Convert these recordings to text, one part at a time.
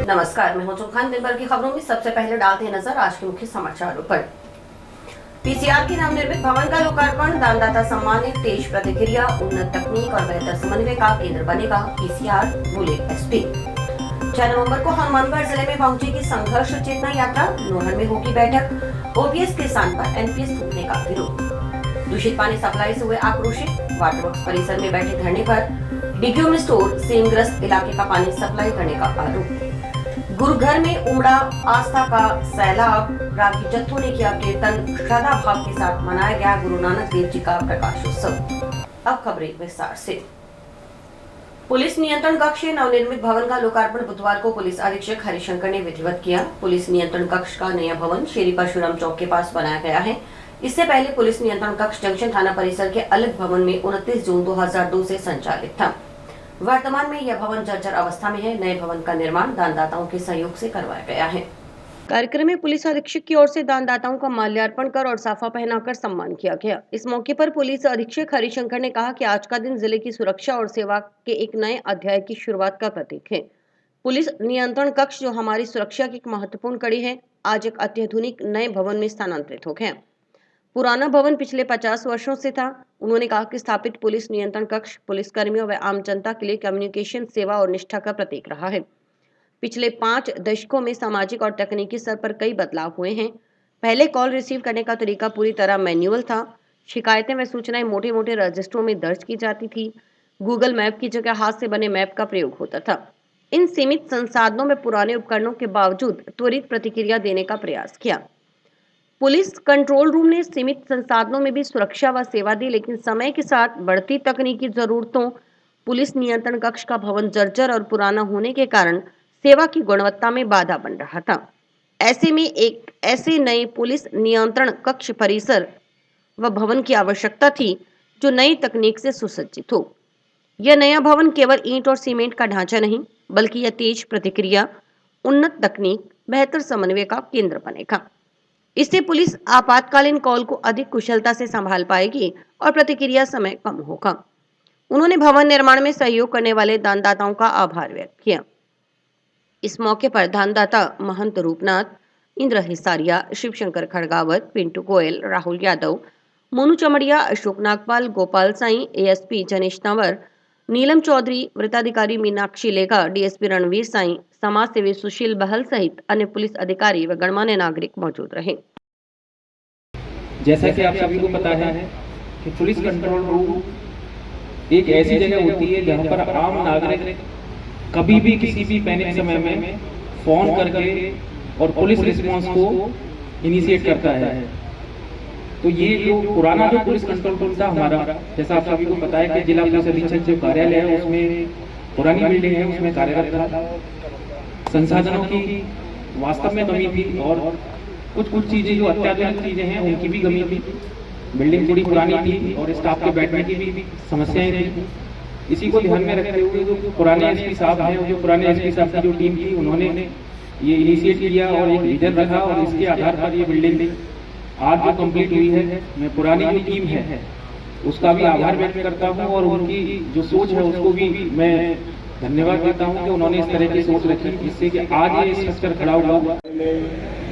नमस्कार, मैं हूं चौखान। दिन भर की खबरों में सबसे पहले डालते हैं नजर आज के मुख्य समाचारों पर। पीसीआर के नवनिर्मित भवन का लोकार्पण, दानदाता सम्मान ने तेज प्रतिक्रिया, उन्नत तकनीक और बेहतर समन्वय का केंद्र बनेगा पीसीआर, बोले एसपी। 6 नवंबर को हनुमानगढ़ जिले में पहुंचेगी संघर्ष चेतना यात्रा, नोहर में होगी बैठक, ओपीएस के स्थान पर एनपीएस थूकने का विरोध। दूषित पानी सप्लाई से हुए आक्रोशित, वाटर वर्क्स परिसर में बैठे धरने पर डीक्यूम स्टोर सेमग्रस्त इलाके का पानी सप्लाई करने का आरोप। गुरुघर में उमड़ा आस्था का सैलाब, रागी जत्थों ने किया कीर्तन, श्रद्धा भाव के साथ मनाया गया गुरु नानक देव जी का प्रकाशोत्सव। अब खबरें विस्तार से। पुलिस नियंत्रण कक्ष के नवनिर्मित भवन का लोकार्पण बुधवार को पुलिस अधीक्षक हरिशंकर ने विधिवत किया। पुलिस नियंत्रण कक्ष का नया भवन श्री परशुराम चौक के पास बनाया गया है। इससे पहले पुलिस नियंत्रण कक्ष जंक्शन थाना परिसर के अलग भवन में 29 जून 2002 से संचालित था। वर्तमान में यह भवन जर्जर अवस्था में है। नए भवन का निर्माण दानदाताओं के सहयोग से करवाया गया है। कार्यक्रम में पुलिस अधीक्षक की ओर से दानदाताओं का माल्यार्पण कर और साफा पहनाकर सम्मान किया गया। इस मौके पर पुलिस अधीक्षक हरिशंकर ने कहा कि आज का दिन जिले की सुरक्षा और सेवा के एक नए अध्याय की शुरुआत का प्रतीक है। पुलिस नियंत्रण कक्ष जो हमारी सुरक्षा की एक महत्वपूर्ण कड़ी है, आज एक अत्याधुनिक नए भवन में स्थानांतरित हो गया। पुराना भवन पिछले 50 वर्षों से था। उन्होंने कहा कि स्थापित पुलिस नियंत्रण कक्ष पुलिस कर्मियों व आम जनता के लिए कम्युनिकेशन सेवा और निष्ठा का प्रतीक रहा है। पिछले 5 दशकों में सामाजिक और तकनीकी स्तर पर कई बदलाव हुए हैं। पहले कॉल रिसीव करने का तरीका पूरी तरह मैन्युअल था। शिकायतें व सूचनाएं मोटे मोटे रजिस्टरों में दर्ज की जाती थी। गूगल मैप की जगह हाथ से बने मैप का प्रयोग होता था। इन सीमित संसाधनों में पुराने उपकरणों के बावजूद त्वरित प्रतिक्रिया देने का प्रयास किया। पुलिस कंट्रोल रूम ने सीमित संसाधनों में भी सुरक्षा व सेवा दी, लेकिन समय के साथ बढ़ती तकनीकी जरूरतों पुलिस नियंत्रण कक्ष का भवन जर्जर और पुराना होने के कारण सेवा की गुणवत्ता में बाधा बन रहा था। ऐसे में एक ऐसे नए पुलिस नियंत्रण कक्ष परिसर व भवन की आवश्यकता थी जो नई तकनीक से सुसज्जित हो। यह नया भवन केवल ईंट और सीमेंट का ढांचा नहीं, बल्कि यह तेज प्रतिक्रिया, उन्नत तकनीक, बेहतर समन्वय का केंद्र बनेगा। इससे पुलिस आपातकालीन कॉल को अधिक कुशलता से संभाल पाएगी और प्रतिक्रिया समय कम होगा। उन्होंने भवन निर्माण में सहयोग करने वाले दानदाताओं का आभार व्यक्त किया। इस मौके पर दानदाता महंत रूपनाथ, इंद्र हिसारिया, शिवशंकर खड़गावत, पिंटू गोयल, राहुल यादव, मोनू चमड़िया, अशोक नागपाल, गोपाल साई, एएसपी जनेश तंवर, नीलम चौधरी, वृत्ताधिकारी मीनाक्षी लेगा, डीएसपी रणवीर साई, समाज सेवी सुशील बहल सहित अन्य पुलिस अधिकारी व गणमान्य नागरिक मौजूद रहे। जैसा कि आप सभी को पता है कि पुलिस कंट्रोल रूम एक ऐसी जगह होती है जहां पर आम नागरिक कभी भी किसी भी पैनिक समय में फोन करके और पुलिस रिस्पांस को इनिशिएट करता है। तो ये जो पुराना जो पुलिस कंट्रोल रूम था हमारा, जैसा आप सभी को पता है कि जिला पुलिस अधीक्षक जो कार्यालय है उसमें पुरानी बिल्डिंग है, उसमें कार्यरत था। संसाधनों की वास्तव में कमी थी और कुछ चीजें जो अत्याधुनिक चीजें हैं उनकी भी कमी थी। बिल्डिंग थोड़ी पुरानी थी और स्टाफ के बैठने की भी समस्याएं थी। इसी को ध्यान में रखते हुए जो पुराने एसपी साहब हैं, जो पुराने एसपी साहब की जो टीम थी, उन्होंने ये इनिशिएट किया और एक विजन रखा और इसके आधार पर ये बिल्डिंग आज जो कंप्लीट हुई है। मैं पुरानी जो टीम है उसका भी आभार व्यक्त करता हूँ और उनकी जो सोच है उसको भी मैं धन्यवाद देता हूँ कि उन्होंने इस तरह की सोच रखी जिससे कि आज ये स्ट्रक्चर खड़ा हुआ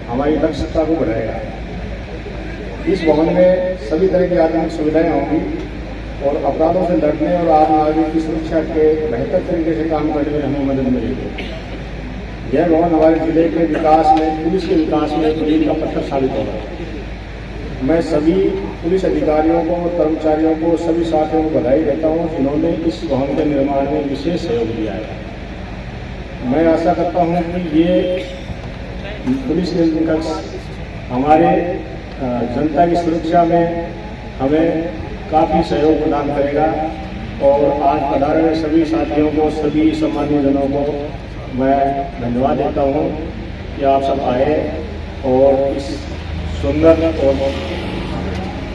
हमारी दक्षता को बढ़ाएगा। इस भवन में सभी तरह की आधुनिक सुविधाएं होंगी और अपराधों से लड़ने और आम नागरिक की सुरक्षा के बेहतर तरीके से काम करने में हमें मदद मिलेगी। यह भवन हमारे जिले के विकास में, पुलिस के विकास में एक मील का पत्थर साबित होगा। मैं सभी पुलिस अधिकारियों को, कर्मचारियों को, सभी साथियों को बधाई देता हूँ जिन्होंने इस भवन के निर्माण में विशेष सहयोग दिया है। मैं आशा करता हूँ कि ये पुलिस नियंत्रण कक्ष हमारे जनता की सुरक्षा में हमें काफ़ी सहयोग प्रदान करेगा और आज पधारे हुए सभी साथियों को, सभी सम्मानीय जनों को मैं धन्यवाद देता हूँ कि आप सब आए और इस सुंदर और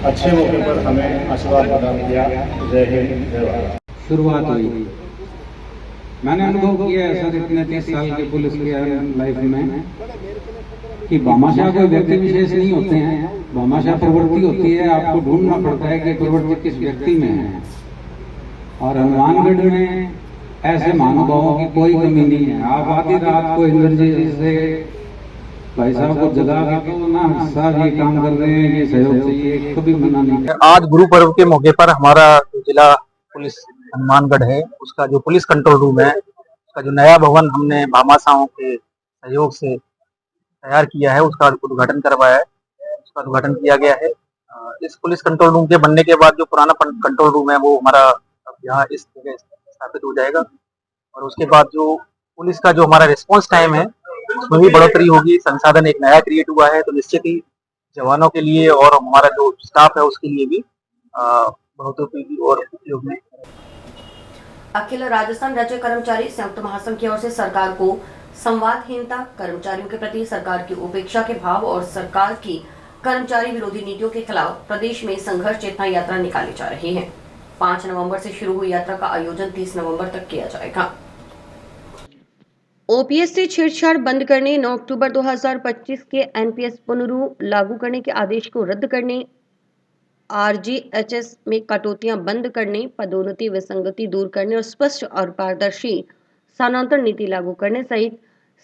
अच्छे मौके पर हमें आशीर्वाद प्रदान किया। जय हिंद, जय भारत। शुरुआत हुई, मैंने अनुभव किया है सर इतने 30 साल के पुलिस के लाइफ में कि भामाशाह कोई व्यक्ति विशेष नहीं होते हैं, भामाशाह प्रवृत्ति होती है। आपको ढूंढना पड़ता है कि प्रवृत्ति किस व्यक्ति में है। और हनुमानगढ़ में ऐसे महानुभावों की कोई कमी नहीं है। आप आधी रात को इमरजेंसी से भाई साहब को जगा के तो ना साहब ये काम कर रहे हैं, ये सहयोग चाहिए, कभी मना नहीं किया। आज गुरु पर्व के मौके पर हमारा जो जिला पुलिस हनुमानगढ़ है उसका जो पुलिस कंट्रोल रूम है उसका जो नया भवन हमने भामाशाहों के सहयोग से तैयार किया है उसका उद्घाटन करवाया है, उसका उद्घाटन किया गया है। इस पुलिस कंट्रोल रूम के बनने के बाद जो पुराना कंट्रोल रूम है वो हमारा अब यहाँ इस जगह स्थापित हो जाएगा और उसके बाद जो पुलिस का जो हमारा रिस्पॉन्स टाइम है उसमें भी बढ़ोतरी होगी। संसाधन एक नया क्रिएट हुआ है तो निश्चित ही जवानों के लिए और हमारा जो स्टाफ है उसके लिए भी बढ़ोतरी और उपयोग में। अखिल राजस्थान राज्य कर्मचारी संयुक्त महासंघ की ओर से सरकार को संवादहीनता, कर्मचारियों के प्रति सरकार की उपेक्षा के भाव और सरकार की कर्मचारी विरोधी नीतियों के खिलाफ प्रदेश में संघर्ष चेतना यात्रा निकाली जा रही है। 5 नवंबर से शुरू हुई यात्रा का आयोजन 30 नवंबर तक किया जाएगा। ओपीएस से छेड़छाड़ बंद करने, 9 अक्टूबर 2025 के एनपीएस पुनः लागू करने के आदेश को रद्द करने, आरजीएचएस में कटौतियां बंद करने, पदोन्नति विसंगति दूर करने और स्पष्ट और पारदर्शी स्थानांतरण नीति लागू करने सहित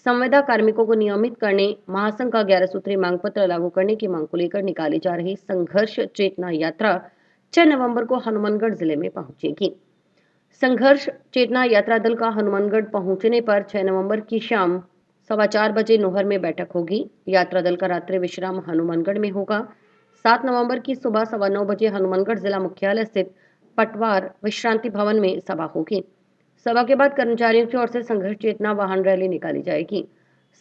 संविदा कार्मिकों को नियमित करने, महासंघ का 11 सूत्रीय मांग पत्र लागू करने की मांग को लेकर निकाली जा रही संघर्ष चेतना यात्रा 6 नवंबर को हनुमानगढ़ जिले में पहुंचेगी। संघर्ष चेतना यात्रा दल का हनुमानगढ़ पहुंचने पर 6 नवंबर की शाम 4:15 बजे नोहर में बैठक होगी। यात्रा दल का रात्रि विश्राम हनुमानगढ़ में होगा। 7 नवंबर की सुबह 9:15 बजे हनुमानगढ़ जिला मुख्यालय स्थित पटवार विश्रांति भवन में सभा होगी। सभा के बाद कर्मचारियों की ओर से संघर्ष चेतना वाहन रैली निकाली जाएगी।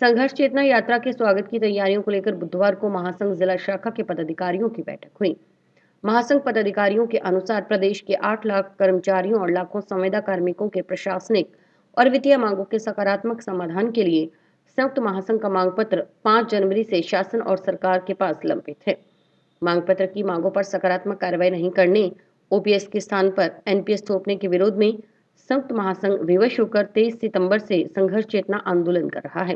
संघर्ष चेतना यात्रा के स्वागत की तैयारियों को लेकर बुधवार को महासंघ जिला शाखा के पदाधिकारियों की बैठक हुई। महासंघ पदाधिकारियों के अनुसार प्रदेश के 8 लाख कर्मचारियों और लाखों संविदा कार्मिकों के प्रशासनिक और वित्तीय मांगों के सकारात्मक समाधान के लिए संयुक्त महासंघ का मांग पत्र 5 जनवरी से शासन और सरकार के पास लंबित है। मांग पत्र की मांगों पर सकारात्मक कार्रवाई नहीं करने, ओपीएस के स्थान पर एनपीएस थोपने के विरोध में संयुक्त महासंघ विवश होकर 23 सितंबर से संघर्ष चेतना आंदोलन कर रहा है।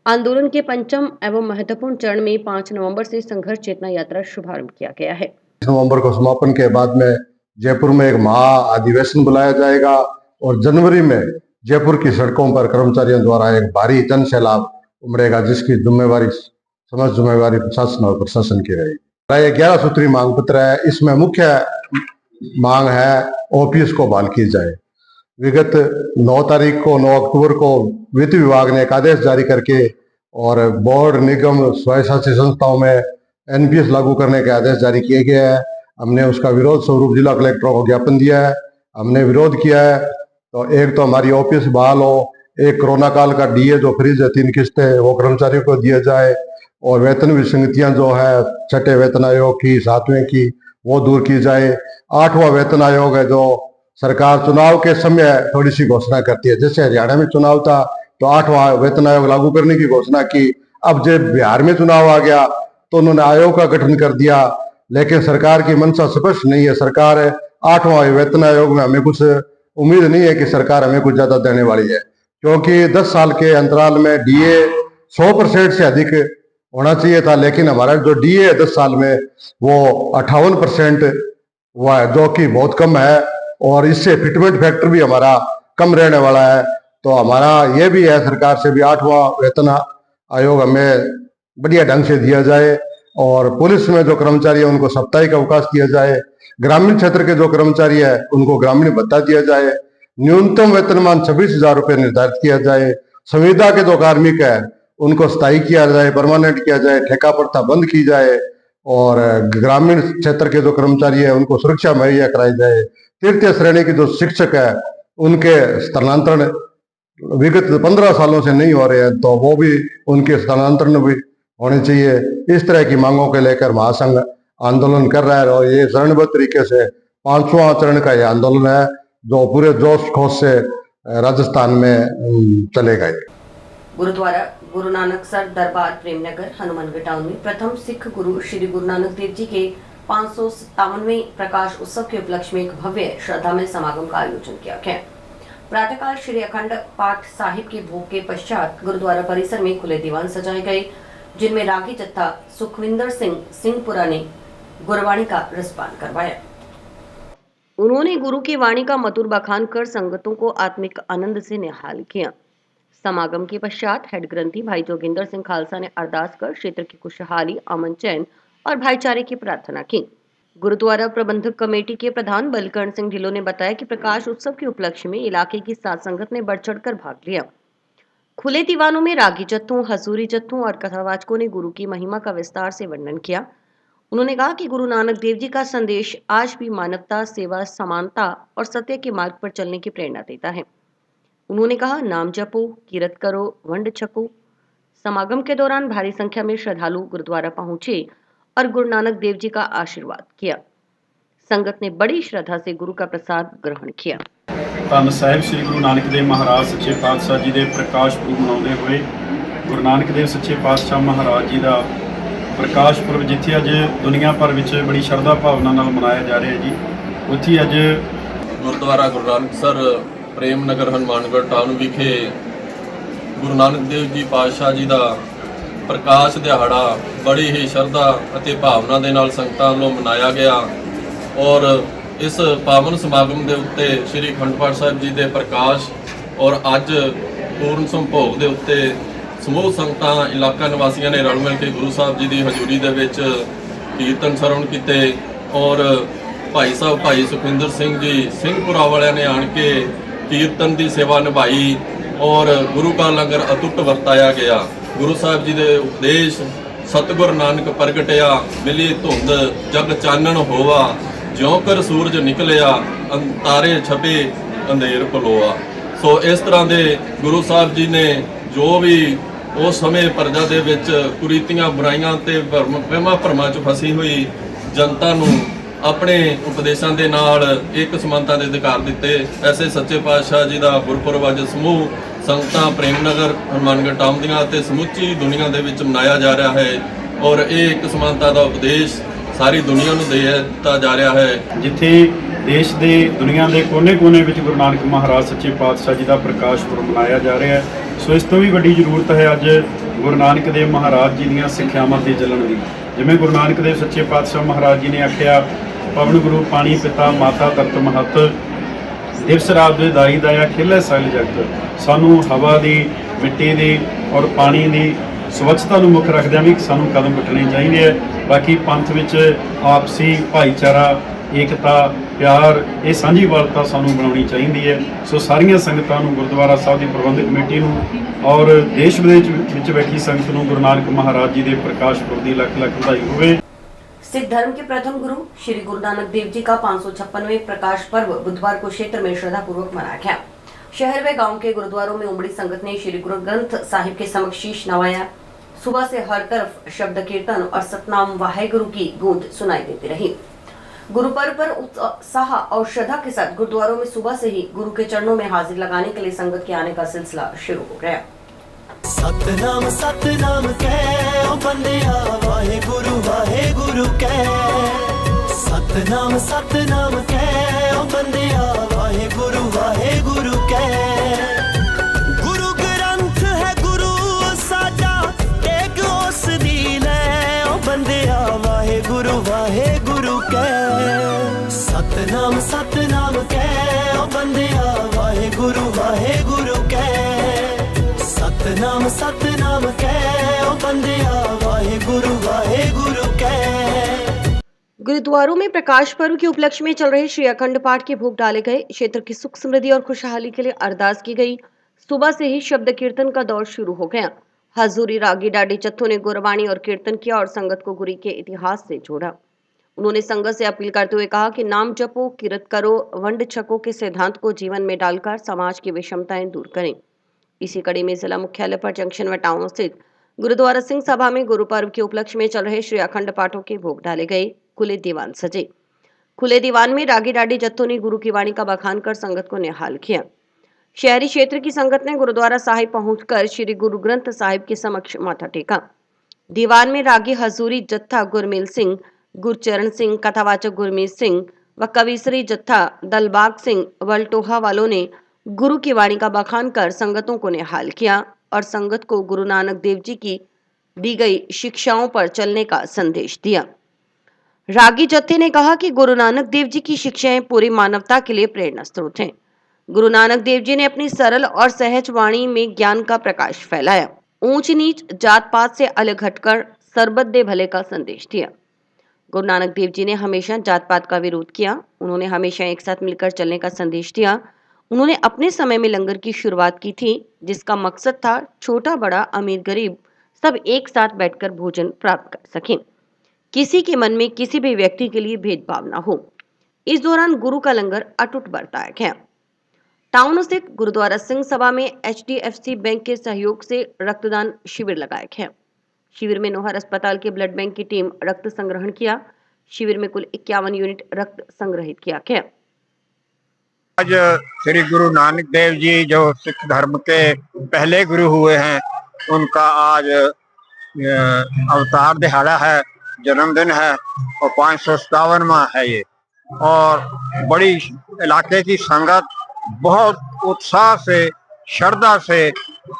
आंदोलन के पंचम एवं महत्वपूर्ण चरण में 5 नवंबर से संघर्ष चेतना यात्रा शुभारंभ किया गया है। नवंबर को समापन के बाद में जयपुर में एक महा अधिवेशन बुलाया जाएगा और जनवरी में जयपुर की सड़कों पर कर्मचारियों द्वारा एक भारी जन सैलाब उमड़ेगा, जिसकी जिम्मेवारी समस्त जिम्मेवारी प्रशासन और प्रशासन की रहेगी। ये 11 सूत्री मांग पत्र है। इसमें मुख्य मांग है ओपीएस को बहाल की जाए। विगत 9 तारीख को 9 अक्टूबर को वित्त विभाग ने एक आदेश जारी करके और बोर्ड, निगम, स्वयंशासी संस्थाओं में एनपीएस लागू करने के आदेश जारी किए गए हैं। हमने उसका विरोध स्वरूप जिला कलेक्टरों को ज्ञापन दिया है। हमने विरोध किया है। तो एक तो हमारी ऑफिस बहाल हो, एक कोरोना काल का डीए जो फ्रीज है 3 किस्तें वो कर्मचारियों को दिया जाए और वेतन विसंगतियां जो है 6ठे वेतन आयोग की, 7वें की वो दूर की जाए। 8वां वेतन आयोग है जो सरकार चुनाव के समय थोड़ी सी घोषणा करती है। जैसे हरियाणा में चुनाव था तो 8वां वेतन आयोग लागू करने की घोषणा की। अब जब बिहार में चुनाव आ गया तो उन्होंने आयोग का गठन कर दिया, लेकिन सरकार की मंशा स्पष्ट नहीं है। सरकार 8वां वेतन आयोग में हमें कुछ उम्मीद नहीं है कि सरकार हमें कुछ ज्यादा देने वाली है, क्योंकि 10 साल के अंतराल में डीए 100% से अधिक होना चाहिए था, लेकिन हमारा जो डीए है 10 साल में वो 58% हुआ है, जो कि बहुत कम है और इससे फिटमेंट फैक्टर भी हमारा कम रहने वाला है। तो हमारा ये भी है सरकार से भी 8वां वेतन आयोग हमें बढ़िया ढंग से दिया जाए और पुलिस में जो कर्मचारी है उनको साप्ताहिक अवकाश दिया जाए। ग्रामीण क्षेत्र के जो कर्मचारी है उनको ग्रामीण भत्ता दिया जाए। न्यूनतम वेतनमान 26,000 रुपये निर्धारित किया जाए। संविदा के जो कार्मिक है उनको स्थायी किया जाए, परमानेंट किया जाए, ठेका प्रथा बंद की जाए और ग्रामीण क्षेत्र के जो कर्मचारी है उनको सुरक्षा मुहैया कराई जाए। तृतीय श्रेणी के जो शिक्षक है उनके स्थानांतरण विगत 15 सालों से नहीं हो रहे हैं, तो वो भी उनके स्थानांतरण भी होने चाहिए। इस तरह की मांगों के लेकर महासंघ आंदोलन कर रहा है और ये चरणबद्ध तरीके से 5वां चरण का ये आंदोलन है जो पूरे जोश खोश से राजस्थान में चलेगा। गुरुद्वारा गुरु नानक सर दरबार प्रेमनगर हनुमानगढ़ टाउन में प्रथम सिख गुरु श्री गुरु नानक देव जी के 557वें प्रकाश उत्सव के उपलक्ष्य में एक भव्य श्रद्धामय समागम का आयोजन किया गया। प्रातःकाल श्री अखंड पाठ साहिब के भोग के पश्चात गुरुद्वारा परिसर में खुले दीवान सजाए गए, जिनमें रागी जत्था सुखविंदर सिंह सिंहपुरा ने गुरबाणी का रसपान करवाया। उन्होंने गुरु की वाणी का मधुर बखान कर संगतों को आत्मिक आनंद से निहाल किया। समागम के पश्चात हेड ग्रंथी भाई जोगिंदर सिंह खालसा ने अरदास कर क्षेत्र की खुशहाली, अमन चैन और भाईचारे की प्रार्थना की। गुरुद्वारा प्रबंधक कमेटी के प्रधान बलकर्ण सिंह ढिल्लों ने बताया कि प्रकाश उत्सव के उपलक्ष्य में इलाके की सात संगत ने बढ़ चढ़कर भाग लिया। खुले दीवानों में रागी जत्थों, हजूरी जत्थों और कथावाचकों ने गुरु की महिमा का विस्तार से वर्णन किया। उन्होंने कहा कि गुरु नानक देव जी का संदेश आज भी मानवता, सेवा, समानता और सत्य के मार्ग पर चलने की प्रेरणा देता है। उन्होंने कहा, नाम जपो, कीरत करो, वंड छको। समागम के दौरान भारी संख्या में श्रद्धालु गुरुद्वारा पहुंचे और गुरु नानक देव जी का आशीर्वाद किया। संगत ने बड़ी श्रद्धा से गुरु का प्रसाद ग्रहण किया। ਧੰਨ ਸਾਹਿਬ ਸ੍ਰੀ ਗੁਰੂ ਨਾਨਕ ਦੇਵ ਮਹਾਰਾਜ ਸੱਚੇ ਪਾਤਸ਼ਾਹ ਜੀ ਦੇ ਪ੍ਰਕਾਸ਼ ਪੁਰਬ ਮਨਾਉਂਦੇ ਹੋਏ ਗੁਰੂ ਨਾਨਕ ਦੇਵ ਸੱਚੇ ਪਾਤਸ਼ਾਹ ਮਹਾਰਾਜ ਜੀ ਦਾ ਪ੍ਰਕਾਸ਼ ਪੁਰਬ ਜਿੱਥੇ ਅੱਜ ਦੁਨੀਆ ਭਰ ਵਿੱਚ ਬੜੀ ਸ਼ਰਧਾ ਭਾਵਨਾ ਨਾਲ ਮਨਾਇਆ ਜਾ ਰਿਹਾ ਜੀ, ਉੱਥੇ ਅੱਜ ਗੁਰਦੁਆਰਾ ਗੁਰੂ ਨਾਨਕਸਰ ਪ੍ਰੇਮ ਨਗਰ ਹਨੂੰਮਾਨਗੜ੍ਹ ਟਾਊਨ ਵਿਖੇ ਗੁਰੂ ਨਾਨਕ ਦੇਵ ਜੀ ਪਾਤਸ਼ਾਹ ਜੀ ਦਾ ਪ੍ਰਕਾਸ਼ ਦਿਹਾੜਾ ਬੜੀ ਹੀ ਸ਼ਰਧਾ ਅਤੇ ਭਾਵਨਾ ਦੇ ਨਾਲ ਸੰਗਤਾਂ ਵੱਲੋਂ ਮਨਾਇਆ ਗਿਆ ਔਰ ਇਸ ਪਾਵਨ ਸਮਾਗਮ ਦੇ ਉੱਤੇ ਸ੍ਰੀ ਅਖੰਡ ਪਾਠ ਸਾਹਿਬ ਜੀ ਦੇ ਪ੍ਰਕਾਸ਼ ਔਰ ਅੱਜ ਪੂਰਨ ਸੰਭੋਗ ਦੇ ਉੱਤੇ ਸਮੂਹ ਸੰਗਤਾਂ ਇਲਾਕਾ ਨਿਵਾਸੀਆਂ ਨੇ ਰਲ ਮਿਲ ਕੇ ਗੁਰੂ ਸਾਹਿਬ ਜੀ ਦੀ ਹਜ਼ੂਰੀ ਦੇ ਵਿੱਚ ਕੀਰਤਨ ਸਰਵਣ ਕੀਤੇ ਔਰ ਭਾਈ ਸਾਹਿਬ ਭਾਈ ਸੁਖਿੰਦਰ ਸਿੰਘ ਜੀ ਸਿੰਘਪੁਰਾ ਵਾਲਿਆਂ ਨੇ ਆਣ ਕੇ ਕੀਰਤਨ ਦੀ ਸੇਵਾ ਨਿਭਾਈ ਔਰ ਗੁਰੂ ਕਾ ਲੰਗਰ ਅਤੁੱਟ ਵਰਤਾਇਆ ਗਿਆ। ਗੁਰੂ ਸਾਹਿਬ ਜੀ ਦੇ ਉਪਦੇਸ਼ ਸਤਿਗੁਰ ਨਾਨਕ ਪ੍ਰਗਟਿਆ, ਮਿਲੀ ਧੁੰਦ ਜਗ ਚਾਨਣ ਹੋਵਾ, ਜਿਉਂ ਕਰ ਸੂਰਜ ਨਿਕਲਿਆ, ਤਾਰੇ ਛਪੇ ਅੰਧੇਰ ਪਲੋਆ। ਸੋ ਇਸ ਤਰ੍ਹਾਂ ਦੇ ਗੁਰੂ ਸਾਹਿਬ ਜੀ ਨੇ ਜੋ ਵੀ ਉਸ ਸਮੇਂ ਪ੍ਰਜਾ ਦੇ ਵਿੱਚ ਕੁਰੀਤੀਆਂ ਬੁਰਾਈਆਂ ਤੇ ਵਹਿਮਾਂ ਭਰਮਾਂ 'ਚ ਫਸੀ ਹੋਈ ਜਨਤਾ ਨੂੰ ਆਪਣੇ ਉਪਦੇਸ਼ਾਂ ਦੇ ਨਾਲ ਇੱਕ ਸਮਾਨਤਾ ਦੇ ਅਧਿਕਾਰ ਦਿੱਤੇ। ਐਸੇ ਸੱਚੇ ਪਾਤਸ਼ਾਹ ਜੀ ਦਾ ਗੁਰਪੁਰਬ ਅੱਜ ਸਮੂਹ ਸੰਗਤਾਂ ਪ੍ਰੇਮ ਨਗਰ ਹਨੂੰਮਾਨਗੜ੍ਹ ਟਾਊਨ ਦੀਆਂ ਅਤੇ ਸਮੁੱਚੀ ਦੁਨੀਆ ਦੇ ਵਿੱਚ ਮਨਾਇਆ ਜਾ ਰਿਹਾ ਹੈ ਔਰ ਇਹ ਇੱਕ ਸਮਾਨਤਾ ਦਾ ਉਪਦੇਸ਼ ਸਾਰੀ ਦੁਨੀਆ ਨੂੰ ਦੇ ਦਿੱਤਾ ਜਾ ਰਿਹਾ ਹੈ। ਜਿੱਥੇ ਦੇਸ਼ ਦੇ ਦੁਨੀਆ ਦੇ ਕੋਨੇ-ਕੋਨੇ ਵਿੱਚ ਗੁਰੂ ਨਾਨਕ ਮਹਾਰਾਜ ਸੱਚੇ ਪਾਤਸ਼ਾਹ ਜੀ ਦਾ ਪ੍ਰਕਾਸ਼ ਪੁਰਬ ਮਨਾਇਆ ਜਾ ਰਿਹਾ ਹੈ। ਸੋ ਇਸ ਤੋਂ ਵੀ ਵੱਡੀ ਜ਼ਰੂਰਤ ਹੈ ਅੱਜ ਗੁਰੂ ਨਾਨਕ ਦੇਵ ਮਹਾਰਾਜ ਜੀ ਦੀਆਂ ਸਿੱਖਿਆਵਾਂ ਤੇ ਚੱਲਣ ਦੀ। ਜਿਵੇਂ ਗੁਰੂ ਨਾਨਕ ਦੇਵ ਸੱਚੇ ਪਾਤਸ਼ਾਹ ਮਹਾਰਾਜ ਜੀ ਨੇ ਆਖਿਆ, ਪਵਨ ਗੁਰੂ ਪਾਣੀ ਪਿਤਾ ਮਾਤਾ ਧਰਤ ਮਹੱਤ, ਦਿਵਸ ਰਾਤ ਦੇ ਦਾਈ ਦਾਇਆ ਖੇਲੇ ਸਗਲ ਜਗਤ। ਸਾਨੂੰ ਹਵਾ ਦੀ, ਮਿੱਟੀ ਦੀ ਔਰ ਪਾਣੀ ਦੀ ਸਵੱਛਤਾ ਨੂੰ ਮੁੱਖ ਰੱਖਦਿਆਂ ਵੀ ਸਾਨੂੰ ਕਦਮ ਪੁੱਟਣੇ ਚਾਹੀਦੇ ਹੈ। ਬਾਕੀ ਪੰਥ ਵਿੱਚ ਆਪਸੀ ਭਾਈਚਾਰਾ, ਏਕਤਾ, ਪਿਆਰ, ਇਹ ਸਾਂਝੀਵਾਲਤਾ ਸਾਨੂੰ ਬਣਾਉਣੀ ਚਾਹੀਦੀ ਹੈ। ਸੋ ਸਾਰੀਆਂ ਸੰਗਤਾਂ ਨੂੰ, ਗੁਰਦੁਆਰਾ ਸਾਹਿਬ ਦੀ ਪ੍ਰਬੰਧਕ ਕਮੇਟੀ ਨੂੰ ਔਰ ਦੇਸ਼ ਵਿਦੇਸ਼ ਵਿੱਚ ਬੈਠੀ ਸੰਗਤ ਨੂੰ ਗੁਰੂ ਨਾਨਕ ਮਹਾਰਾਜ ਜੀ ਦੇ ਪ੍ਰਕਾਸ਼ ਪੁਰਬ ਦੀ ਲੱਖ ਲੱਖ ਵਧਾਈ ਹੋਵੇ। सिख धर्म के प्रथम गुरु श्री गुरु नानक देव जी का 556वें प्रकाश पर्व बुधवार को क्षेत्र में श्रद्धापूर्वक मनाया गया। शहर व गांव के गुरुद्वारों में उमड़ी संगत ने श्री गुरु ग्रंथ साहिब के समक्ष शीश नवाया। सुबह से हर तरफ शब्द कीर्तन और सतनाम वाहेगुरु की गूंज सुनाई देती रही। गुरु पर्व पर उत्साह और श्रद्धा के साथ गुरुद्वारों में सुबह से ही गुरु के चरणों में हाजिर लगाने के लिए संगत के आने का सिलसिला शुरू हो गया। सतनाम सतनाम कह ओ बंदिया वाहेगुरु कह, सतनाम सतनाम कह ओ बंदिया वाहेगुरु कह। गुरु ग्रंथ है गुरु साडा एक उस दी लै ओ बंदिया वाहेगुरु कह। सतनाम सतनाम कह ओ बंदिया वाहेगुरु कह, सतनाम सतनाम कह ओ बंदिया वाहेगुरु कह। गुरुद्वारों में प्रकाश पर्व के उपलक्ष्य में चल रहे श्री अखंड पाठ के भोग डाले गए। क्षेत्र की सुख समृद्धि और खुशहाली के लिए अरदास की गई। सुबह से ही शब्द कीर्तन का दौर शुरू हो गया। हजूरी, रागी, डाडी जत्थों ने गुरबाणी और कीर्तन किया और संगत को गुरु के इतिहास से जोड़ा। उन्होंने संगत से अपील करते हुए कहा कि नाम जपो, कीरत करो, वंड छको के सिद्धांत को जीवन में डालकर समाज की विषमताएं दूर करें। इसी कड़ी में जिला मुख्यालय पर जंक्शन व टाउन स्थित गुरुद्वारा सिंह सभा में गुरु पर्व के उपलक्ष्य में चल रहे श्री अखंड पाठों के भोग डाले गए। खुले दीवान सजे। खुले दीवान में रागी डाडी जत्थों ने गुरु की वाणी का बखान कर संगत को निहाल किया। शहरी क्षेत्र की संगत ने गुरुद्वारा साहिब पहुंचकर श्री गुरु ग्रंथ साहिब के समक्ष माथा टेका। दीवान में रागी हजूरी जत्था गुरमेल सिंह, गुरचरण सिंह, कथावाचक गुरमीत सिंह व कविश्री जत्था दलबाग सिंह वलटोहा वालों ने गुरु की वाणी का बखान कर संगतों को निहाल किया और संगत को गुरु नानक देव जी की दी गई शिक्षाओं पर चलने का संदेश दिया। रागी जत्थे ने कहा कि गुरु नानक देव जी की शिक्षाएं पूरी मानवता के लिए प्रेरणा स्रोत हैं। गुरु नानक देव जी ने अपनी सरल और सहज वाणी में ज्ञान का प्रकाश फैलाया, ऊंच नीच जात पात से अलग हटकर सरबत दे भले का संदेश दिया। गुरु नानक देव जी ने हमेशा जात पात का विरोध किया। उन्होंने हमेशा एक साथ मिलकर चलने का संदेश दिया। उन्होंने अपने समय में लंगर की शुरुआत की थी, जिसका मकसद था छोटा बड़ा अमीर गरीब सब एक साथ बैठकर भोजन प्राप्त कर सकें, किसी के मन में किसी भी व्यक्ति के लिए भेदभाव न हो। इस दौरान गुरु का लंगर अटूट बरताया गया। टाउन स्थित गुरुद्वारा सिंह सभा में HDFC बैंक के सहयोग से रक्तदान शिविर लगाया गया। शिविर में नोहर अस्पताल के ब्लड बैंक की टीम रक्त संग्रहण किया। शिविर में कुल 51 यूनिट रक्त संग्रहित किया गया। आज श्री गुरु नानक देव जी जो सिख धर्म के पहले गुरु हुए हैं, उनका आज अवतार दिहाड़ा है, जन्मदिन है और 557वां है ये। और बड़ी इलाके की संगत बहुत उत्साह से श्रद्धा से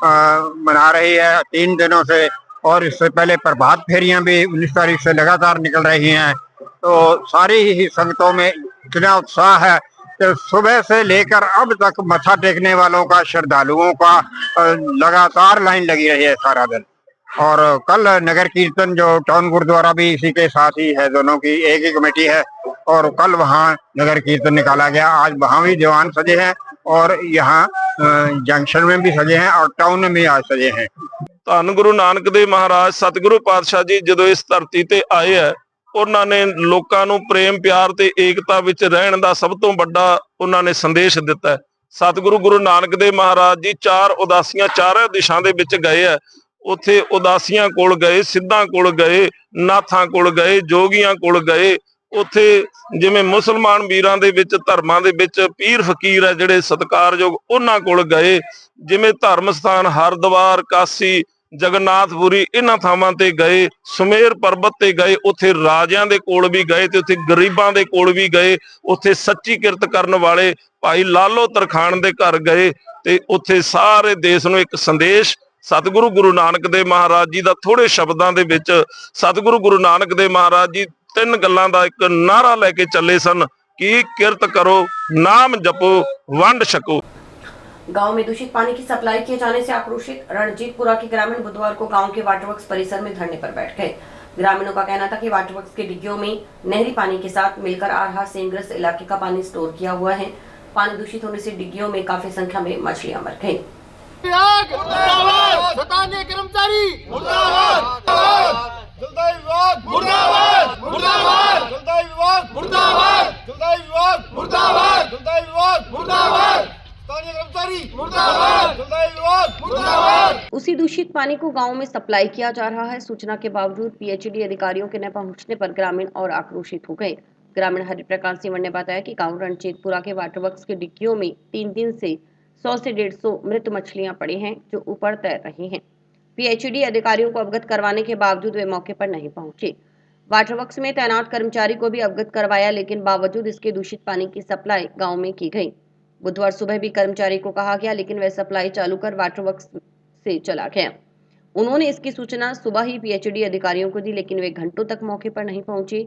मना रही है 3 दिनों से। और इससे पहले प्रभात फेरियां भी 19 तारीख से लगातार निकल रही हैं। तो सारी ही संगतों में इतना उत्साह है कि सुबह से लेकर अब तक मत्था टेकने वालों का, श्रद्धालुओं का लगातार लाइन लगी रही है सारा दिन। और कल नगर कीर्तन जो टाउन गुरुद्वारा भी इसी के साथ ही है, दोनों की एक ही कमेटी है, और कल वहाँ नगर कीर्तन निकाला गया। आज वहाँ भी जवान सजे हैं और यहाँ जंक्शन में भी सजे हैं और टाउन में भी आज सजे हैं। ਧੰਨ ਗੁਰੂ ਨਾਨਕ ਦੇਵ ਮਹਾਰਾਜ ਸਤਿਗੁਰੂ ਪਾਤਸ਼ਾਹ ਜੀ ਜਦੋਂ ਇਸ ਧਰਤੀ ਤੇ ਆਏ ਹੈ, ਉਹਨਾਂ ਨੇ ਲੋਕਾਂ ਨੂੰ ਪ੍ਰੇਮ ਪਿਆਰ ਤੇ ਏਕਤਾ ਵਿੱਚ ਰਹਿਣ ਦਾ ਸਭ ਤੋਂ ਵੱਡਾ ਉਹਨਾਂ ਨੇ ਸੰਦੇਸ਼ ਦਿੱਤਾ ਹੈ। ਸਤਿਗੁਰੂ ਗੁਰੂ ਨਾਨਕ ਦੇਵ ਮਹਾਰਾਜ ਜੀ 4 ਉਦਾਸੀਆਂ ਚਾਰੇ ਦਿਸ਼ਾ ਦੇ ਵਿੱਚ ਗਏ ਹੈ। ਉੱਥੇ ਉਦਾਸੀਆਂ ਕੋਲ ਗਏ, ਸਿੱਧਾਂ ਕੋਲ ਗਏ, ਨਾਥਾਂ ਕੋਲ ਗਏ, ਜੋਗੀਆਂ ਕੋਲ ਗਏ। ਉੱਥੇ ਜਿਵੇਂ ਮੁਸਲਮਾਨ ਵੀਰਾਂ ਦੇ ਵਿੱਚ ਧਰਮਾਂ ਦੇ ਵਿੱਚ ਪੀਰ ਫਕੀਰ ਹੈ ਜਿਹੜੇ ਸਤਿਕਾਰਯੋਗ, ਉਹਨਾਂ ਕੋਲ ਗਏ। ਜਿਵੇਂ ਧਰਮ ਸਥਾਨ ਹਰਿਦੁਆਰ, ਕਾਸੀ, ਜਗन्नाथपुरी ਇਹਨਾਂ ਥਾਵਾਂ ਤੇ ਗਏ। ਸੁਮੇਰ ਪਰਬਤ ਤੇ ਗਏ, ਉੱਥੇ ਰਾਜਿਆਂ ਦੇ ਕੋਲ ਵੀ ਗਏ ਤੇ ਉੱਥੇ ਗਰੀਬਾਂ ਦੇ ਕੋਲ ਵੀ ਗਏ। ਉੱਥੇ ਸੱਚੀ ਕਿਰਤ ਕਰਨ ਵਾਲੇ ਭਾਈ ਲਾਲੋ ਤਰਖਾਣ ਦੇ ਘਰ ਗਏ ਤੇ ਉੱਥੇ ਸਾਰੇ ਦੇਸ਼ ਨੂੰ ਇੱਕ ਸੰਦੇਸ਼ ਸਤਿਗੁਰੂ ਗੁਰੂ ਨਾਨਕ ਦੇਵ ਮਹਾਰਾਜ ਜੀ ਦਾ ਥੋੜੇ ਸ਼ਬਦਾਂ ਦੇ ਵਿੱਚ ਸਤਿਗੁਰੂ ਗੁਰੂ ਨਾਨਕ ਦੇਵ ਮਹਾਰਾਜ ਜੀ 3 ਗੱਲਾਂ ਦਾ ਇੱਕ ਨਾਰਾ ਲੈ ਕੇ ਚੱਲੇ ਸਨ कि किरत करो, नाम जपो, वंड छको। गांव में दूषित पानी की सप्लाई किए जाने से आक्रोशित रणजीतपुरा के ग्रामीण बुधवार को गांव के वाटरवर्क्स परिसर में धरने पर बैठ गए। ग्रामीणों का कहना था कि वाटरवर्क्स के डिग्गियों में नहरी पानी के साथ मिलकर आ रहा सेमग्रस्त इलाके का पानी स्टोर किया हुआ है। पानी दूषित होने से डिग्गियों में काफी संख्या में मछलियां मर गई। उसी दूषित पानी को गांव में सप्लाई किया जा रहा है। सूचना के बावजूद PHD अधिकारियों के न पहुंचने पर ग्रामीण और आक्रोशित हो गए। ग्रामीण हरिप्रकाश सिंह ने बताया कि गांव रणजीतपुरा के वाटरवर्क्स के डिग्गियों में 3 दिन से 100 से 150 मृत मछलियां पड़ी हैं जो ऊपर तैर रही हैं। PHD अधिकारियों को अवगत करवाने के बावजूद वे मौके पर नहीं पहुंचे। वाटरवर्क्स में तैनात कर्मचारी को भी अवगत करवाया, लेकिन बावजूद इसके दूषित पानी की सप्लाई गाँव में की गई। बुधवार सुबह भी कर्मचारी को कहा गया, लेकिन वह सप्लाई चालू कर वाटरवर्क्स से चला गया। उन्होंने इसकी सूचना सुबह ही PHD अधिकारियों को दी, लेकिन वे घंटों तक मौके पर नहीं पहुंचे।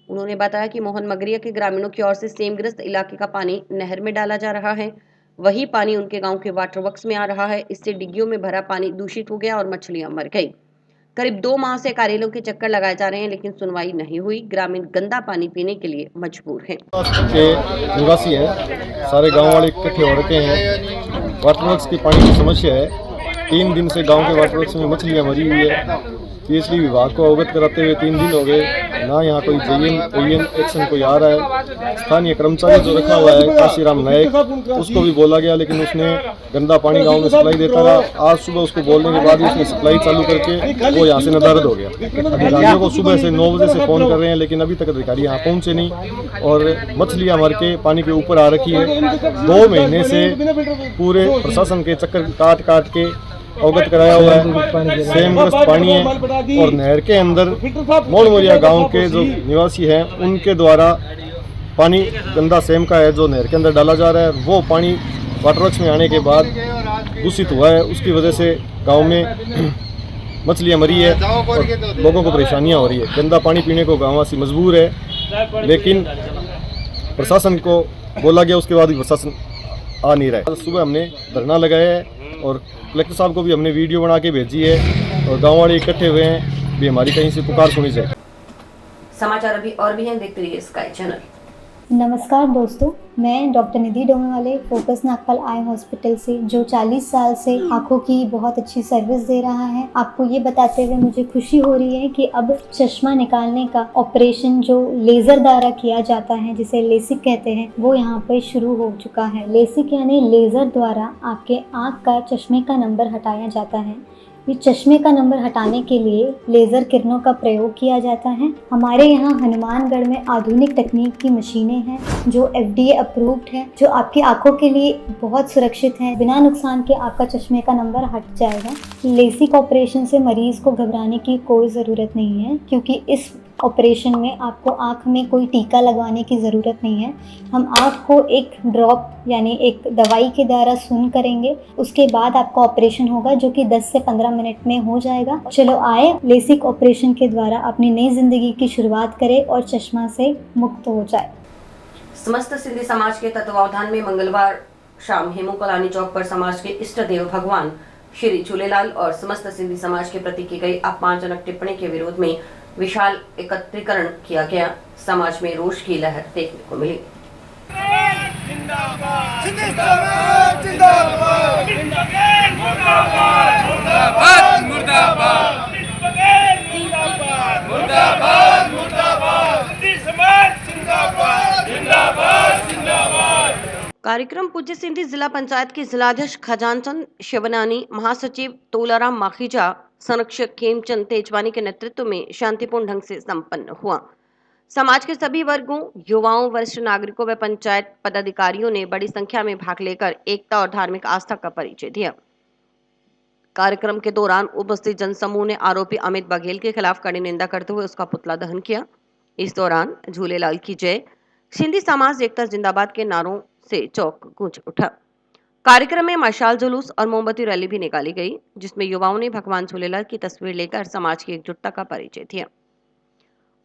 उन्होंने बताया कि मोहन मगरिया के ग्रामीणों की ओर से सेमग्रस्त इलाके का पानी नहर में डाला जा रहा है, वही पानी उनके गांव के वाटरवर्क्स में आ रहा है। इससे डिग्गियों में भरा पानी दूषित हो गया और मछलियां मर गई। करीब 2 माह से कार्यालयों के चक्कर लगाए जा रहे हैं, लेकिन सुनवाई नहीं हुई। ग्रामीण गंदा पानी पीने के लिए मजबूर हैं। के निवासी हैं, सारे गांव वाले इकट्ठे हो रखे हैं। वाटरवर्क्स की पानी की समस्या है। 3 दिन से गांव के वाटरवर्क्स में मछलियां मरी हुई है। PHD विभाग को अवगत कराते हुए 3 दिन हो गए, ना यहाँ कोई JN एक्शन कोई आ रहा है। स्थानीय कर्मचारी जो रखा हुआ है काशीराम नायक, उसको भी बोला गया, लेकिन उसने गंदा पानी गांव में सप्लाई देता रहा। आज सुबह उसको बोलने के बाद उसने सप्लाई चालू करके वो यहाँ से नदारद हो गया। अधिकारियों को सुबह से 9 बजे से फ़ोन कर रहे हैं, लेकिन अभी तक अधिकारी यहाँ पहुँचे नहीं और मछलियाँ मर के पानी के ऊपर आ रखी है। 2 महीने से पूरे प्रशासन के चक्कर काट के अवगत कराया हुआ है। सेमग्रस्त पानी है और नहर के अंदर मोलमोरिया गांव के जो निवासी हैं उनके द्वारा पानी गंदा सेम का है जो नहर के अंदर डाला जा रहा है। वो पानी वाटरवर्क्स में आने के बाद दूषित हुआ है। उसकी वजह से गांव में मछलियाँ मरी है और लोगों को परेशानियाँ हो रही है। गंदा पानी पीने को गाँववासी मजबूर है, लेकिन प्रशासन को बोला गया, उसके बाद भी प्रशासन आ नहीं रहा है। सुबह हमने धरना लगाया है और कलेक्टर साहब को भी हमने वीडियो बना के भेजी है और गाँव वाले इकट्ठे हुए हैं भी हमारी कहीं से पुकार सुनी जाए। समाचार अभी और भी हैं, देखते रहिए स्काई चैनल। नमस्कार दोस्तों, मैं डॉक्टर निधि डोमेवाले फोकस नागपाल आई हॉस्पिटल से, जो 40 साल से आंखों की बहुत अच्छी सर्विस दे रहा है। आपको ये बताते हुए मुझे खुशी हो रही है कि अब चश्मा निकालने का ऑपरेशन जो लेजर द्वारा किया जाता है, जिसे लेसिक कहते हैं, वो यहाँ पे शुरू हो चुका है। लेसिक यानी लेजर द्वारा आपके आँख का चश्मे का नंबर हटाया जाता है। ये चश्मे का नंबर हटाने के लिए लेज़र किरणों का प्रयोग किया जाता है। हमारे यहाँ हनुमानगढ़ में आधुनिक तकनीक की मशीनें हैं जो FDA अप्रूव्ड है, जो आपकी आंखों के लिए बहुत सुरक्षित है। बिना नुकसान के आपका चश्मे का नंबर हट जाएगा। लेसिक ऑपरेशन से मरीज़ को घबराने की कोई ज़रूरत नहीं है, क्योंकि इस ऑपरेशन में आपको आँख में कोई टीका लगवाने की ज़रूरत नहीं है। हम आँख को एक ड्रॉप यानी एक दवाई के द्वारा सून करेंगे, उसके बाद आपका ऑपरेशन होगा, जो कि 10 से 15 मिनट में हो जाएगा। चलो आए, लेसिक ऑपरेशन के द्वारा अपनी नई ज़िंदगी की शुरुआत करें और चश्मा से मुक्त हो जाए। समस्त सिंधी समाज के तत्वावधान में मंगलवार शाम हेमू कलानी चौक पर समाज के इष्ट देव भगवान श्री झूलेलाल और समस्त सिंधी समाज के प्रति की गई अपमानजनक टिप्पणी के विरोध में विशाल एकत्रीकरण किया गया। समाज में रोष की लहर देखने को मिली। कार्यक्रम पूज्य सिंधी जिला पंचायत के जिलाध्यक्ष खजानचंद शिवनानी, महासचिव तोलाराम माखीजा, संरक्षक खेमचंद तेजवानी के नेतृत्व में शांतिपूर्ण ढंग से संपन्न हुआ। समाज के सभी वर्गों, युवाओं, वरिष्ठ नागरिकों व पंचायत पदाधिकारियों ने बड़ी संख्या में भाग लेकर एकता और धार्मिक आस्था का परिचय दिया। कार्यक्रम के दौरान उपस्थित जनसमूह ने आरोपी अमित बघेल के खिलाफ कड़ी निंदा करते हुए उसका पुतला दहन किया। इस दौरान झूलेलाल की जय, सिंधी समाज एकता जिंदाबाद के नारों से चौक गूंज उठा। कार्यक्रम में मशाल जुलूस और मोमबत्ती रैली भी निकाली गई, जिसमें युवाओं ने भगवान झूलेलाल की तस्वीर लेकर समाज की एकजुटता का परिचय दिया।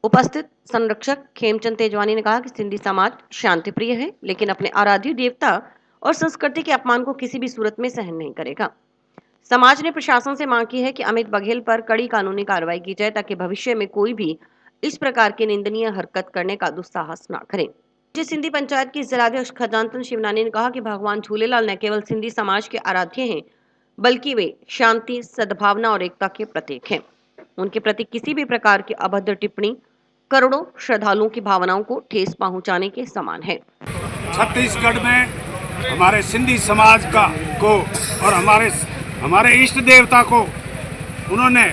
उपस्थित संरक्षक खेमचंद तेजवानी ने कहा कि सिंधी समाज शांति प्रिय है, लेकिन अपने आराध्य देवता और संस्कृति के अपमान को किसी भी सूरत में सहन नहीं करेगा। समाज ने प्रशासन से मांग की है कि अमित बघेल पर कड़ी कानूनी कार्रवाई की जाए, ताकि भविष्य में कोई भी इस प्रकार की निंदनीय हरकत करने का दुस्साहस न करे। सिंधी पंचायत की जिलाध्यक्ष खजानचंद शिवनानी ने कहा कि भगवान झूलेलाल न केवल सिंधी समाज के आराध्य हैं, बल्कि वे शांति, सद्भावना और एकता के प्रतीक हैं। उनके प्रति किसी भी प्रकार की अभद्र टिप्पणी करोड़ों श्रद्धालुओं की भावनाओं को ठेस पहुंचाने के समान है। छत्तीसगढ़ में हमारे सिंधी समाज को और हमारे इष्ट देवता को उन्होंने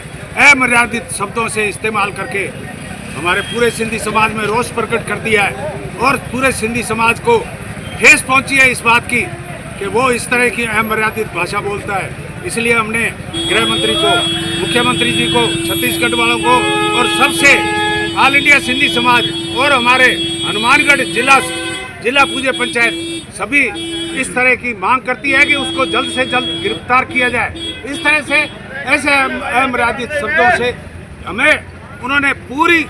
अमर्यादित शब्दों से इस्तेमाल करके हमारे पूरे सिंधी समाज में रोष प्रकट कर दिया है और पूरे सिंधी समाज को ठेस पहुंची है इस बात की कि वो इस तरह की अमर्यादित भाषा बोलता है। इसलिए हमने गृह मंत्री को, मुख्यमंत्री जी को, छत्तीसगढ़ वालों को और सबसे ऑल इंडिया सिंधी समाज और हमारे हनुमानगढ़ जिला पूज्य पंचायत सभी इस तरह की मांग करती है कि उसको जल्द से जल्द गिरफ्तार किया जाए। इस तरह से ऐसे अमर्यादित शब्दों से हमें उन्होंने पूरी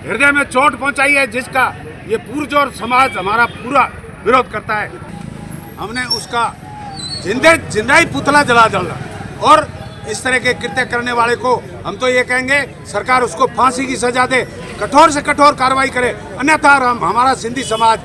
हृदय में चोट पहुंचाई है, जिसका ये पुरजोर समाज हमारा पूरा विरोध करता है। हमने उसका जिंदा ही पुतला जला डाला और इस तरह के कृत्य करने वाले को हम तो ये कहेंगे सरकार उसको फांसी की सजा दे, कठोर से कठोर कार्रवाई करे, अन्यथा हमारा सिंधी समाज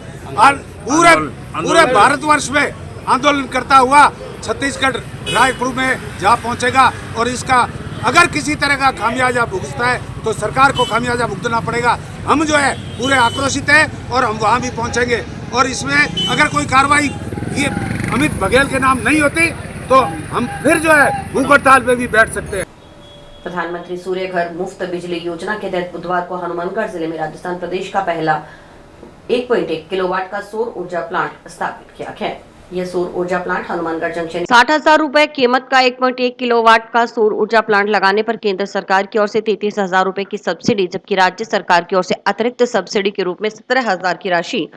पूरे भारतवर्ष में आंदोलन करता हुआ छत्तीसगढ़ रायपुर में जा पहुंचेगा और इसका अगर किसी तरह का खामियाजा भुगतना है तो सरकार को खामियाजा भुगतना पड़ेगा। हम जो है पूरे आक्रोशित हैं और हम वहाँ भी पहुँचेंगे और इसमें अगर कोई कार्रवाई ये अमित बघेल के नाम नहीं होती तो हम फिर जो है भूख हड़ताल पे भी बैठ सकते हैं। प्रधानमंत्री सूर्य घर मुफ्त बिजली योजना के तहत बुधवार को हनुमानगढ़ जिले में राजस्थान प्रदेश का पहला 1.1 किलोवाट का सौर ऊर्जा प्लांट स्थापित किया गया। यह सौर ऊर्जा प्लांट हनुमानगढ़ जंक्शन 60,000 रुपए कीमत का 1.1 किलोवाट का सौर ऊर्जा प्लांट लगाने पर केंद्र सरकार की ओर से 33,000 रुपए की सब्सिडी, जबकि राज्य सरकार की ओर से अतिरिक्त सब्सिडी के रूप में 17,000 की राशि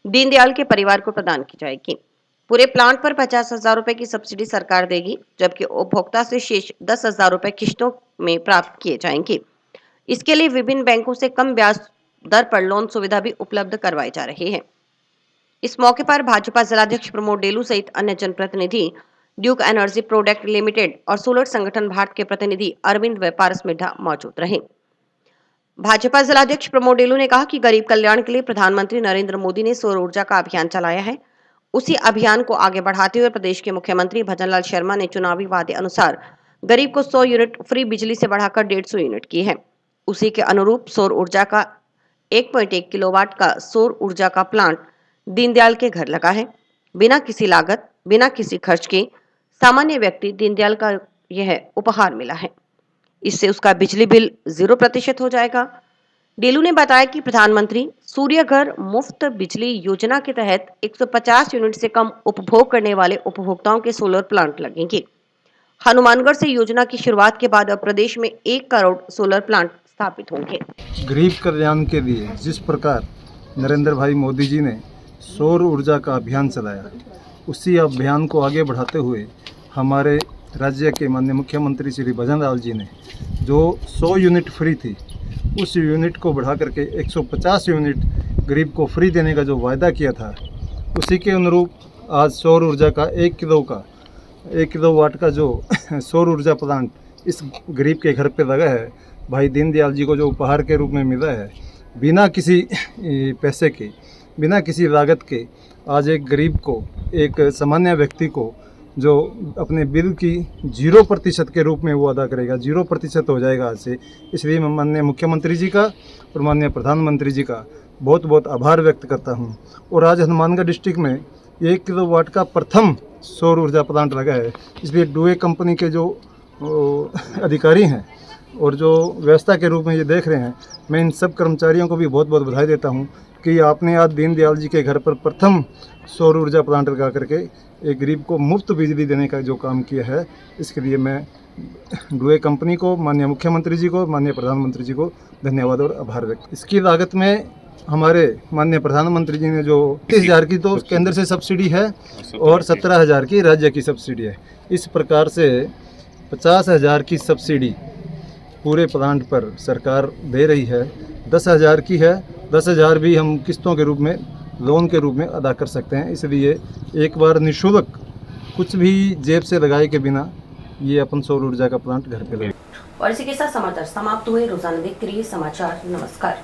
दीनदयाल के परिवार को प्रदान की जाएगी। पूरे प्लांट पर 50,000 रुपए की सब्सिडी सरकार देगी, जबकि उपभोक्ता से शेष 10,000 रुपए किश्तों में प्राप्त किए जाएंगे। इसके लिए विभिन्न बैंकों से कम ब्याज दर पर लोन सुविधा भी उपलब्ध करवाई जा रही है। इस मौके पर भाजपा जिलाध्यक्ष प्रमोद डेलू सहित अन्य जनप्रतिनिधि, ड्यूक एनर्जी प्रोडक्ट लिमिटेड और सोलर संगठन भारत के प्रतिनिधि अरविंद व्यापारस मिड्ढा मौजूद रहे। भाजपा जिलाध्यक्ष प्रमोद डेलू ने कहा कि गरीब कल्याण के लिए प्रधानमंत्री नरेंद्र मोदी ने सौर ऊर्जा का अभियान चलाया है। उसी अभियान को आगे बढ़ाते हुए प्रदेश के मुख्यमंत्री भजनलाल शर्मा ने चुनावी वादे अनुसार गरीब को 100 यूनिट फ्री बिजली से बढ़ाकर 150 यूनिट की है। उसी के अनुरूप सौर ऊर्जा का 1.1 किलोवाट का सौर ऊर्जा का प्लांट दीनदयाल के घर लगा है। बिना किसी लागत, बिना किसी खर्च के सामान्य व्यक्ति दीनदयाल का यह उपहार मिला है। इससे उसका बिजली बिल 0% हो जाएगा। डेलू ने बताया कि प्रधानमंत्री सूर्य घर मुफ्त बिजली योजना के तहत 150 यूनिट से कम उपभोग करने वाले उपभोक्ताओं के सोलर प्लांट लगेंगे। हनुमानगढ़ से योजना की शुरुआत के बाद अब प्रदेश में 1 करोड़ सोलर प्लांट स्थापित होंगे। गरीब कल्याण के लिए जिस प्रकार नरेंद्र भाई मोदी जी ने सौर ऊर्जा का अभियान चलाया, उसी अभियान को आगे बढ़ाते हुए हमारे राज्य के माननीय मुख्यमंत्री श्री भजनलाल जी ने जो 100 यूनिट फ्री थी, उस यूनिट को बढ़ा करके 150 यूनिट गरीब को फ्री देने का जो वायदा किया था, उसी के अनुरूप आज सौर ऊर्जा का 1 किलोवाट का जो सौर ऊर्जा प्लांट इस गरीब के घर पे लगा है। भाई दीनदयाल जी को जो उपहार के रूप में मिला है, बिना किसी पैसे के, बिना किसी लागत के, आज एक गरीब को, एक सामान्य व्यक्ति को जो अपने बिल की 0% के रूप में वो अदा करेगा, 0% हो जाएगा आज से। इसलिए मैं माननीय मुख्यमंत्री जी का और माननीय प्रधानमंत्री जी का बहुत बहुत आभार व्यक्त करता हूं। और आज हनुमानगढ़ डिस्ट्रिक्ट में 1 किलोवाट का प्रथम सौर ऊर्जा प्लांट लगा है। इसलिए डुए कंपनी के जो अधिकारी हैं और जो व्यवस्था के रूप में ये देख रहे हैं, मैं इन सब कर्मचारियों को भी बहुत बहुत बधाई देता हूं कि आपने आज दीनदयाल जी के घर पर प्रथम सौर ऊर्जा प्लांट लगा करके एक गरीब को मुफ्त बिजली देने का जो काम किया है, इसके लिए मैं डुए कंपनी को, माननीय मुख्यमंत्री जी को, माननीय प्रधानमंत्री जी को धन्यवाद और आभार व्यक्त। इसकी लागत में हमारे माननीय प्रधानमंत्री जी ने जो 30,000 की तो केंद्र से सब्सिडी है और 17,000 की राज्य की सब्सिडी है। इस प्रकार से 50,000 की सब्सिडी पूरे प्लांट पर सरकार दे रही है। 10,000 की है, 10,000 भी हम किस्तों के रूप में, लोन के रूप में अदा कर सकते हैं। इसलिए एक बार निःशुल्क, कुछ भी जेब से लगाए के बिना ये अपन सौर ऊर्जा का प्लांट घर पे लगे। और इसी के साथ समाचार समाप्त हुए। रोजाना देखते रहिए समाचार। नमस्कार।